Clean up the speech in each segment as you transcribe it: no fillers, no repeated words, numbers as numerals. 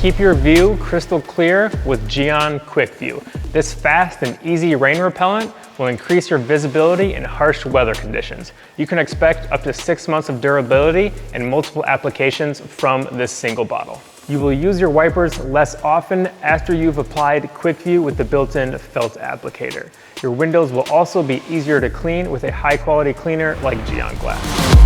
Keep your view crystal clear with Gyeon Quickview. This fast and easy rain repellent will increase your visibility in harsh weather conditions. You can expect up to 6 months of durability and multiple applications from this single bottle. You will use your wipers less often after you've applied Quickview with the built-in felt applicator. Your windows will also be easier to clean with a high-quality cleaner like Gyeon glass.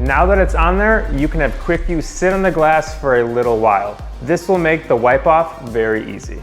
Now that it's on there, you can have Quickview sit on the glass for a little while. This will make the wipe off very easy.